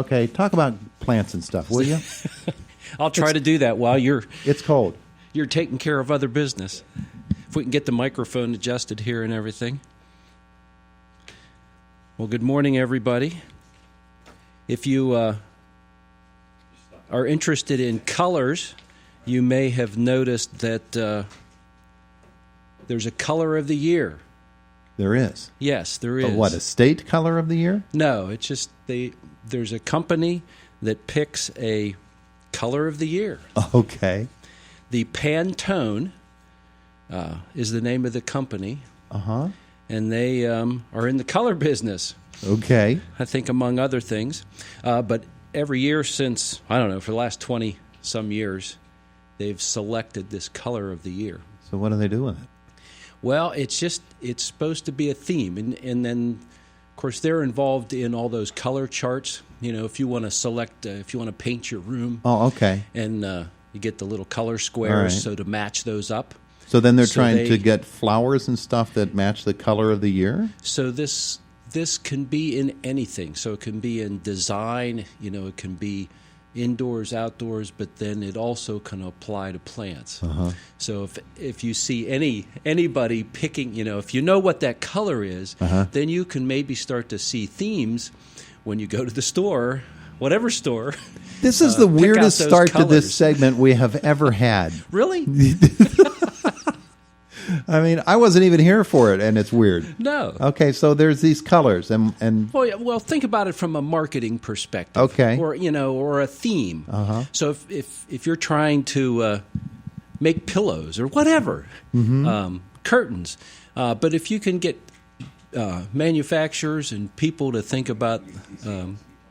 Okay, talk about plants and stuff, will you? I'll try to do that while It's cold. you're taking care of other business. If we can get the microphone adjusted here and everything. Well, good morning, everybody. If you are interested in colors, you may have noticed that there's a color of the year. There is. Yes, there is. What, a state color of the year? No, it's just there's a company that picks a color of the year. Okay. The Pantone is the name of the company. Uh-huh. And they are in the color business. Okay. I think, among other things. But every year since, I don't know, for the last 20-some years, they've selected this color of the year. So what do they do with it? Well, it's supposed to be a theme. And then, of course, they're involved in all those color charts. You know, if you want to select, if you want to paint your room. Oh, okay. And you get the little color squares, right. so to match those up. So then they're trying to get flowers and stuff that match the color of the year? So this can be in anything. So it can be in design, you know, it can be indoors, outdoors, but then it also can apply to plants. Uh-huh. So if you see anybody picking, you know, if you know what that color is, then you can maybe start to see themes when you go to the store, whatever store. This is the weirdest start to this segment we have ever had. Really? I mean, I wasn't even here for it, and it's weird. No. Okay, so there's these colors, and well, think about it from a marketing perspective. Okay. Or or a theme. Uh-huh. So if you're trying to make pillows or whatever, curtains, but if you can get manufacturers and people to think about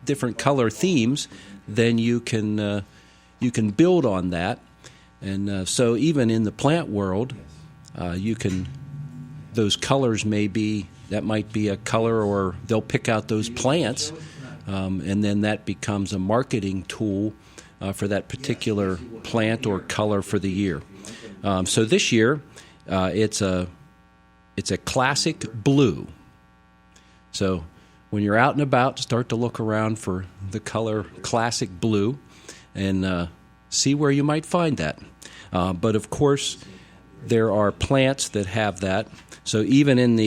different color themes, then you can build on that, and so even in the plant world. Those colors that might be a color, or they'll pick out those plants, and then that becomes a marketing tool for that particular plant or color for the year. So this year, it's a classic blue. So when you're out and about, start to look around for the color classic blue, and see where you might find that. But of course, there are plants that have that. So even in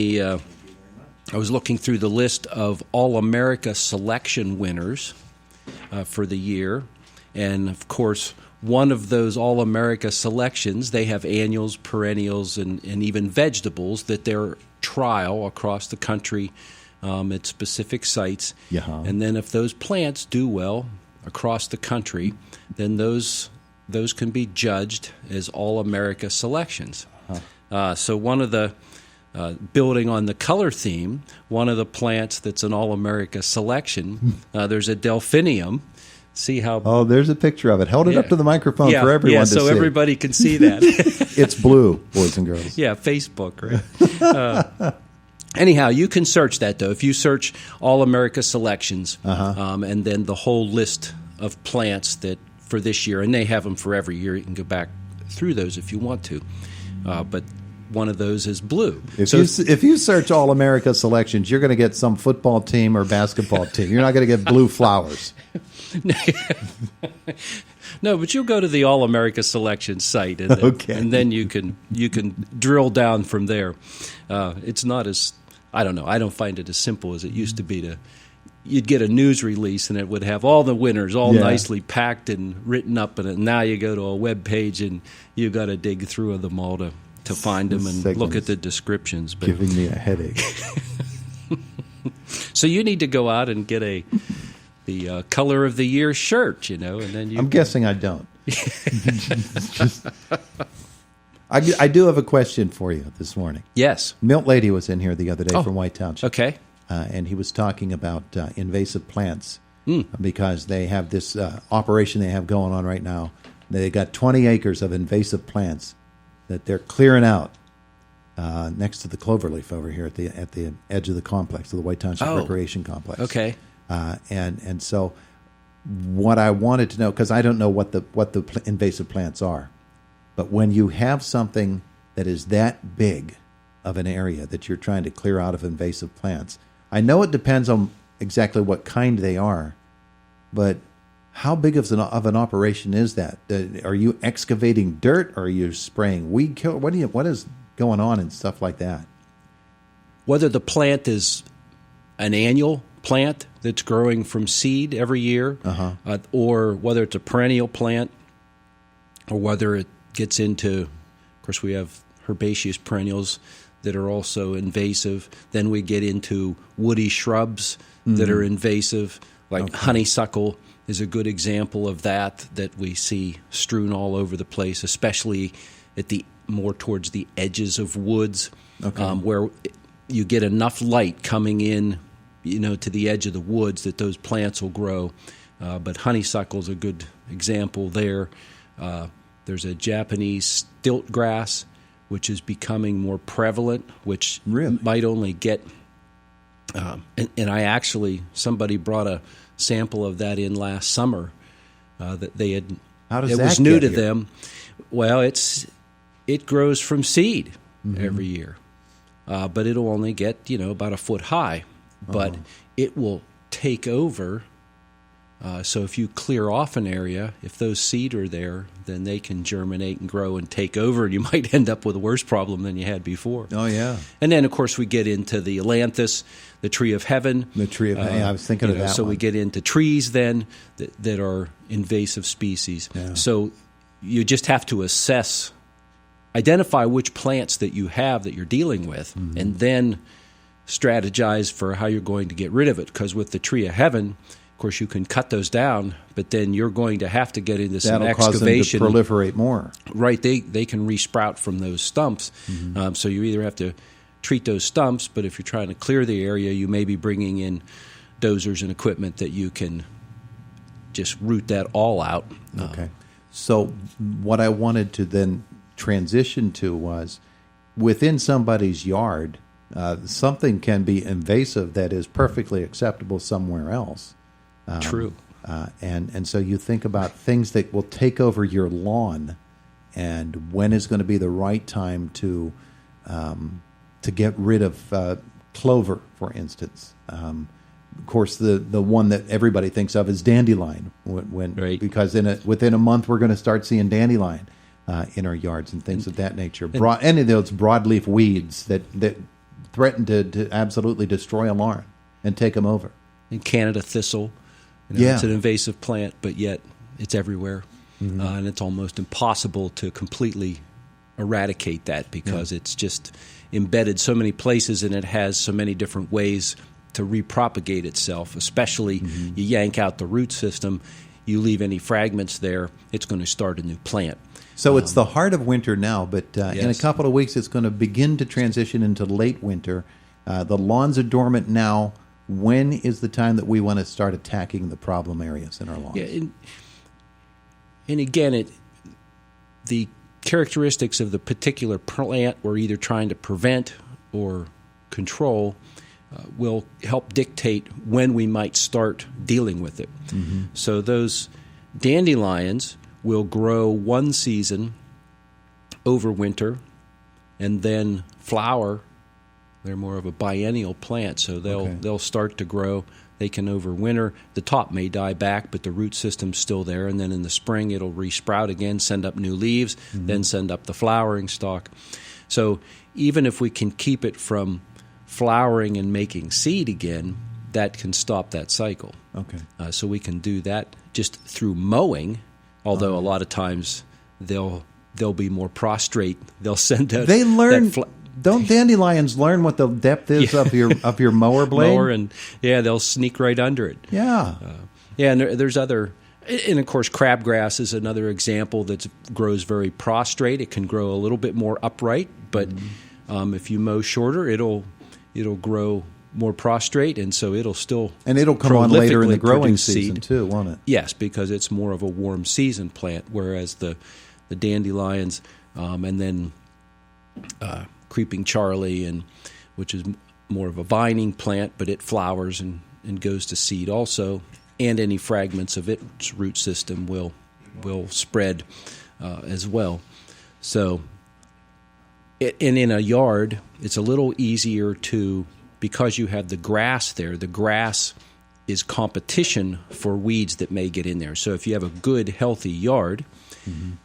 I was looking through the list of All-America selection winners for the year. And, of course, one of those All-America selections, they have annuals, perennials, and even vegetables that they're trial across the country at specific sites. Yeah. And then if those plants do well across the country, then those can be judged as All-America selections. So one of the, building on the color theme, one of the plants that's an All-America selection, there's a delphinium. See how... Oh, there's a picture of it. Held it up to the microphone for everyone to see. Yeah, so everybody can see that. It's blue, boys and girls. Yeah, Facebook, right? Anyhow, you can search that, though. If you search All-America selections, and then the whole list of plants that for this year, and they have them for every year. You can go back through those if you want to. But one of those is blue. If you search All-America selections, you're going to get some football team or basketball team. You're not going to get blue flowers. No, but you'll go to the All-America selection site, and then you can drill down from there. It's not as, I don't know, I don't find it as simple as it used to be you'd get a news release and it would have all the winners all nicely packed and written up in it. Now you go to a web page and you got to dig through them all to find them and look at the descriptions. But giving me a headache. So you need to go out and get the color of the year shirt, and then I'm guessing I don't. I do have a question for you this morning. Yes. Milt Lady was in here the other day from White Township. Okay. And he was talking about invasive plants because they have this operation they have going on right now. They got 20 acres of invasive plants that they're clearing out next to the cloverleaf over here at the edge of the complex, of the White Township Recreation Complex. Okay. And so what I wanted to know, because I don't know what the invasive plants are, but when you have something that is that big of an area that you're trying to clear out of invasive plants, I know it depends on exactly what kind they are, but how big of an operation is that? Are you excavating dirt? Or are you spraying weed kill? What is going on and stuff like that? Whether the plant is an annual plant that's growing from seed every year, or whether it's a perennial plant, or whether it gets into, of course, we have herbaceous perennials that are also invasive. Then we get into woody shrubs that are invasive, like honeysuckle is a good example of that we see strewn all over the place, especially at more towards the edges of woods, where you get enough light coming in, to the edge of the woods that those plants will grow. But honeysuckle is a good example there. There's a Japanese stilt grass, which is becoming more prevalent, which might only get and I actually, somebody brought a sample of that in last summer that they had. How does it that was new get to here? them. Well, it grows from seed every year, but it'll only get about a foot high, but it will take over. So if you clear off an area, if those seed are there, then they can germinate and grow and take over, and you might end up with a worse problem than you had before. Oh, yeah. And then, of course, we get into the ailanthus, the tree of heaven. The tree of heaven. I was thinking of that So one. we get into trees then that are invasive species. Yeah. So you just have to identify which plants that you have that you're dealing with, and then strategize for how you're going to get rid of it. Because with the tree of heaven, of course, you can cut those down, but then you're going to have to get into some excavation. That'll cause them to proliferate more. Right, they can resprout from those stumps. So you either have to treat those stumps, but if you're trying to clear the area, you may be bringing in dozers and equipment that you can just root that all out. Okay. So what I wanted to then transition to was, within somebody's yard, something can be invasive that is perfectly acceptable somewhere else. True. And so you think about things that will take over your lawn, and when is going to be the right time to get rid of clover, for instance. Of course, the one that everybody thinks of is dandelion, Right. because within a month we're going to start seeing dandelion in our yards and things of that nature. Any of those broadleaf weeds that threaten to absolutely destroy a lawn and take them over. And Canada thistle, it's an invasive plant, but yet it's everywhere. And it's almost impossible to completely eradicate that because it's just embedded so many places and it has so many different ways to repropagate itself, especially you yank out the root system, you leave any fragments there, it's going to start a new plant. So it's the heart of winter now, but in a Yes. couple of weeks it's going to begin to transition into late winter. The lawns are dormant now. When is the time that we want to start attacking the problem areas in our lawns? Yeah, and again, the characteristics of the particular plant we're either trying to prevent or control will help dictate when we might start dealing with it. So those dandelions will grow one season over winter and then flower. They're more of a biennial plant, so they'll start to grow. They can overwinter. The top may die back, but the root system's still there, and then in the spring it'll resprout again, send up new leaves, then send up the flowering stalk. So even if we can keep it from flowering and making seed again, that can stop that cycle. Okay. So we can do that just through mowing, although a lot of times they'll be more prostrate. They'll send out They learn. that Don't dandelions learn what the depth is of your mower blade? mower, and they'll sneak right under it. Yeah. And there's other, and of course, crabgrass is another example that grows very prostrate. It can grow a little bit more upright, but if you mow shorter, it'll grow more prostrate, and so it'll still And it'll come on later in the prolifically growing produce season seed. too, won't it? Yes, because it's more of a warm season plant, whereas the dandelions and then creeping Charlie, which is more of a vining plant, but it flowers and goes to seed also, and any fragments of its root system will spread as well. So, and in a yard, it's a little easier to, because you have the grass there. The grass is competition for weeds that may get in there. So if you have a good, healthy yard,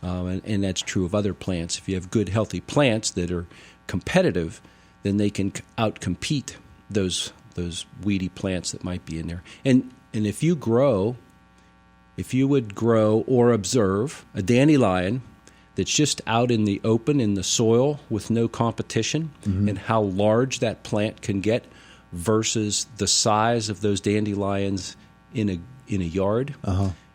and that's true of other plants, if you have good, healthy plants that are competitive, then they can outcompete those weedy plants that might be in there. And if you would grow or observe a dandelion that's just out in the open in the soil with no competition, and how large that plant can get versus the size of those dandelions in a yard,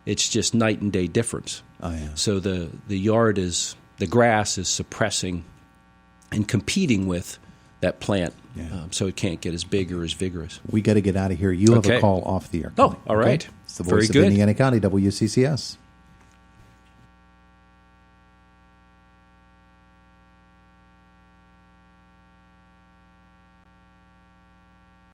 it's just night and day difference. Oh, yeah. So the grass is suppressing and competing with that plant, so it can't get as big or as vigorous. We got to get out of here. You have a call off the air. Oh, all right. It's the Very voice of good. Indiana County, WCCS.